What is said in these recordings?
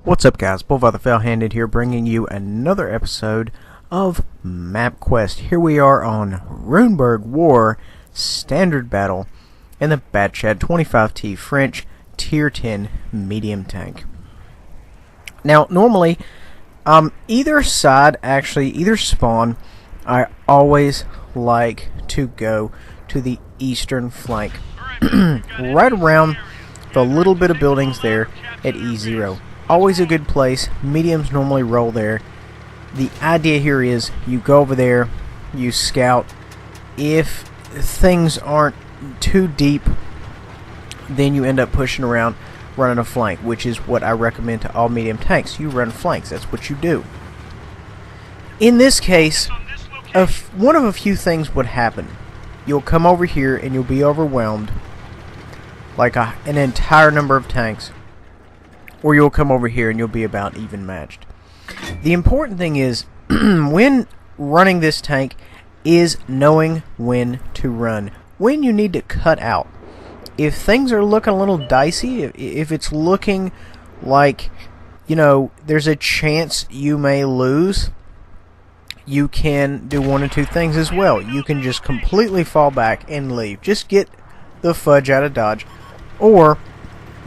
What's up, guys? Bullfire the Fell-Handed here, bringing you another episode of MapQuest. Here we are on Ruinburg War Standard Battle in the Batchat 25T French Tier 10 medium tank. Now, normally, either spawn, I always like to go to the eastern flank, right around the little bit of buildings there at E0. Always a good place. Mediums normally roll there. The idea here is you go over there, you scout. If things aren't too deep, then you end up pushing around, running a flank, which is what I recommend to all medium tanks. You run flanks. That's what you do. In this case, one of a few things would happen. You'll come over here and you'll be overwhelmed, like an entire number of tanks. Or you'll come over here and you'll be about even matched. The important thing is, when running this tank, is knowing when to run. When you need to cut out. If things are looking a little dicey, if it's looking like, there's a chance you may lose, you can do one or two things as well. You can just completely fall back and leave. Just get the fudge out of Dodge. Or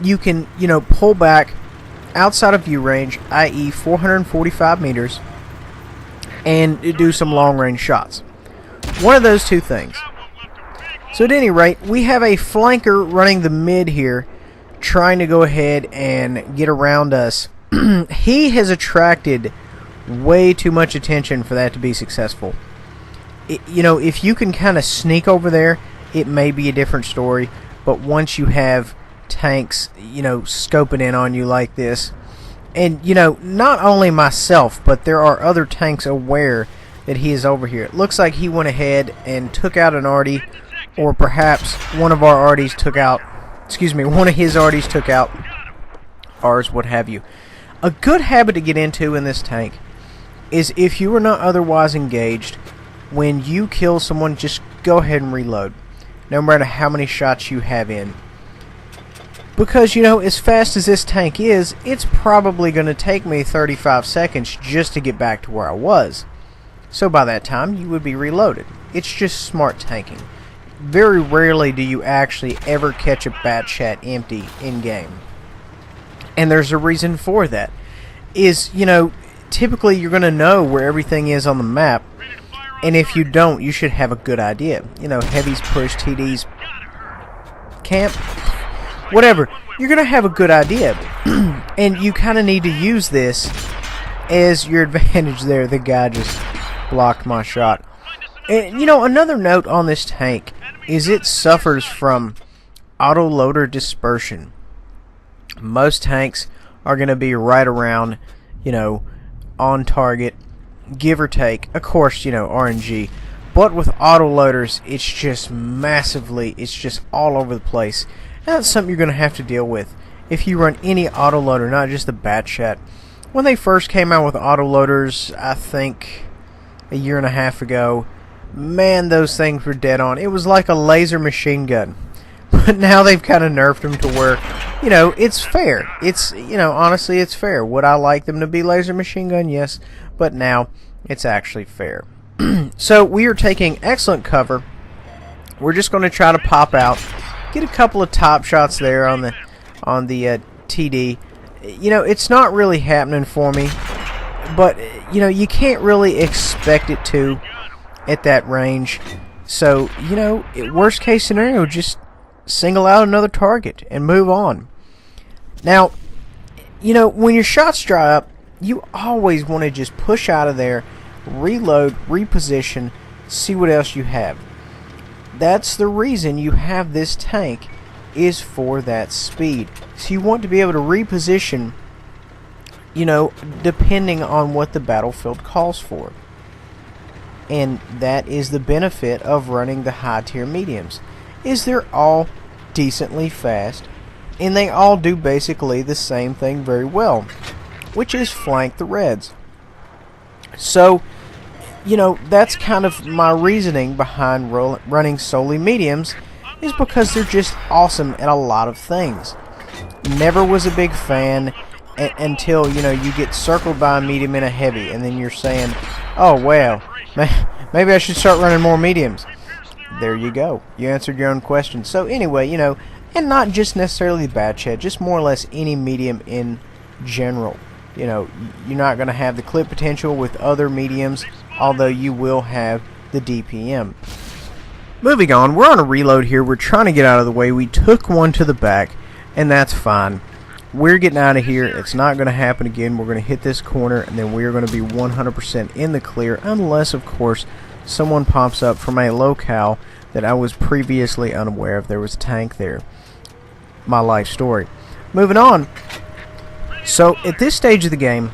you can, pull back outside of view range, i.e. 445 meters, and do some long-range shots. One of those two things. So at any rate, we have a flanker running the mid here, trying to go ahead and get around us. He has attracted way too much attention for that to be successful. If you can kind of sneak over there, it may be a different story, but once you have tanks, scoping in on you like this, and not only myself, but there are other tanks aware that he is over here. It looks like he went ahead and took out an arty, or perhaps one of his arties took out ours, what have you. A good habit to get into in this tank is, if you are not otherwise engaged, when you kill someone, just go ahead and reload, no matter how many shots you have in. Because, as fast as this tank is, it's probably going to take me 35 seconds just to get back to where I was. So by that time, you would be reloaded. It's just smart tanking. Very rarely do you actually ever catch a Batchat empty in-game. And there's a reason for that. Typically you're going to know where everything is on the map. And if you don't, you should have a good idea. Heavies push, TDs camp, whatever. You're going to have a good idea. And you kind of need to use this as your advantage there. The guy just blocked my shot. And, another note on this tank is it suffers from autoloader dispersion. Most tanks are going to be right around, on target, give or take. Of course, RNG. But with autoloaders, it's just all over the place. And that's something you're going to have to deal with if you run any autoloader, not just the Batchat. When they first came out with autoloaders, I think a year and a half ago, man, those things were dead on. It was like a laser machine gun. But now they've kind of nerfed them to where, it's fair. It's, honestly, it's fair. Would I like them to be laser machine gun? Yes. But now it's actually fair. So we are taking excellent cover. We're just going to try to pop out, get a couple of top shots there on the TD. It's not really happening for me, but you can't really expect it to at that range. So worst case scenario, just single out another target and move on. Now, when your shots dry up, you always want to just push out of there, reload, reposition, see what else you have. That's the reason you have this tank, is for that speed. So you want to be able to reposition, depending on what the battlefield calls for. And that is the benefit of running the high tier mediums, is they're all decently fast, and they all do basically the same thing very well, which is flank the reds. So, that's kind of my reasoning behind running solely mediums, is because they're just awesome at a lot of things. Never was a big fan until, you know, you get circled by a medium and a heavy, and then you're saying, oh well, maybe I should start running more mediums. There you go. You answered your own question. So anyway, you know, and not just necessarily the Bat Chat, just more or less any medium in general. You know, you're not going to have the clip potential with other mediums, although you will have the DPM. Moving on, we're on a reload here. We're trying to get out of the way. We took one to the back, and that's fine. We're getting out of here. It's not going to happen again. We're going to hit this corner, and then we're going to be 100% in the clear, unless, of course, someone pops up from a locale that I was previously unaware of. There was a tank there. My life story. Moving on. So, at this stage of the game,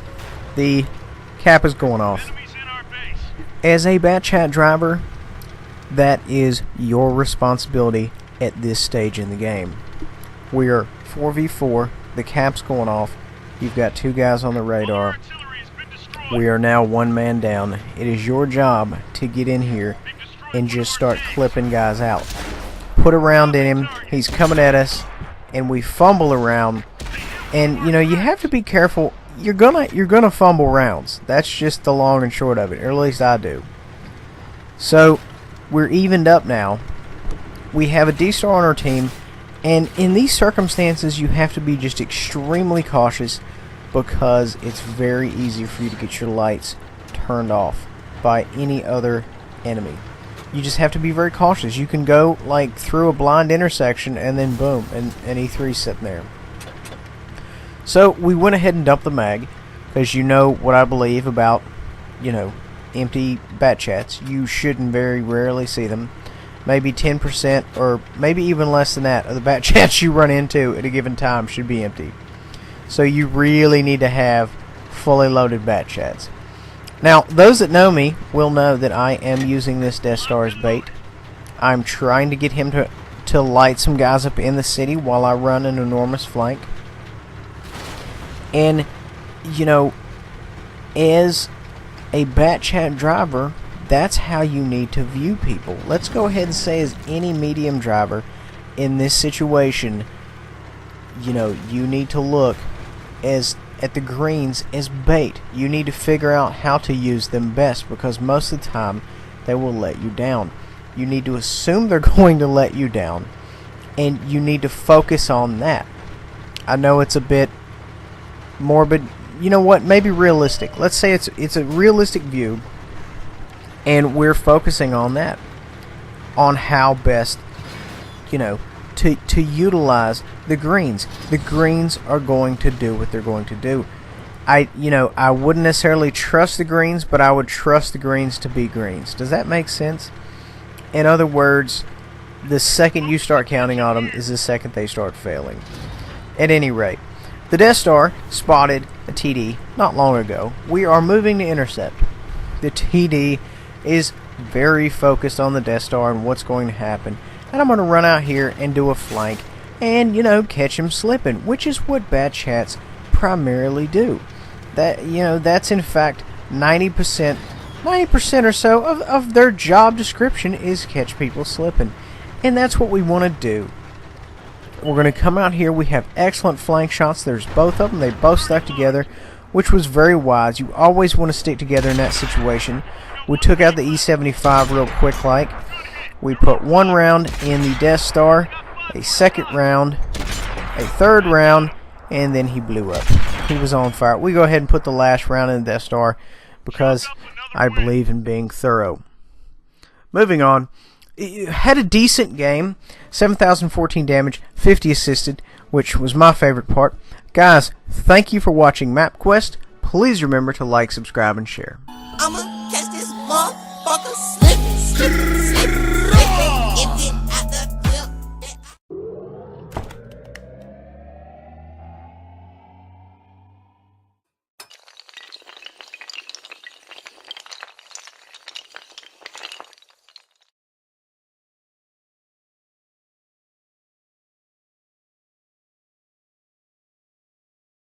the cap is going off. As a Bat Chat driver, that is your responsibility at this stage in the game. We are 4v4. The cap's going off. You've got 2 guys on the radar. We are now 1 man down. It is your job to get in here and just start clipping guys out. Put a round in him. He's coming at us, and we fumble around. And you know, you have to be careful. You're gonna fumble rounds. That's just the long and short of it, or at least I do. So we're evened up now. We have a D-star on our team, and in these circumstances you have to be just extremely cautious, because it's very easy for you to get your lights turned off by any other enemy. You just have to be very cautious. You can go like through a blind intersection, and then boom, and E3's sitting there. So we went ahead and dumped the mag, because you know what I believe about, you know, empty Bat Chats. You shouldn't very rarely see them. Maybe 10% or maybe even less than that of the Bat Chats you run into at a given time should be empty. So you really need to have fully loaded Bat Chats. Now, those that know me will know that I am using this Death Star as bait. I'm trying to get him to light some guys up in the city while I run an enormous flank. And, you know, as a Bat Chat driver, that's how you need to view people. Let's go ahead and say, as any medium driver in this situation, you know, you need to look at the greens as bait. You need to figure out how to use them best, because most of the time they will let you down. You need to assume they're going to let you down, and you need to focus on that. I know it's a bit morbid. You know what? Maybe realistic. Let's say it's a realistic view, and we're focusing on that, on how best, you know, to utilize the greens. The greens are going to do what they're going to do. I wouldn't necessarily trust the greens, but I would trust the greens to be greens. Does that make sense? In other words, the second you start counting on them is the second they start failing. At any rate, the Death Star spotted a TD not long ago. We are moving to intercept. The TD is very focused on the Death Star and what's going to happen. And I'm going to run out here and do a flank and, you know, catch him slipping, which is what Bat Chats primarily do. That, you know, that's in fact 90% or so of their job description is catch people slipping. And that's what we want to do. We're going to come out here. We have excellent flank shots. There's both of them. They both stuck together, which was very wise. You always want to stick together in that situation. We took out the E75 real quick like. We put 1 round in the Death Star, a 2nd round, a 3rd round, and then he blew up. He was on fire. We go ahead and put the last round in the Death Star because I believe in being thorough. Moving on. Had a decent game. 7,014 damage, 50 assisted, which was my favorite part. Guys, thank you for watching MapQuest. Please remember to like, subscribe, and share. I'ma catch this motherfucker slipping, slipping, slipping, slipping. If it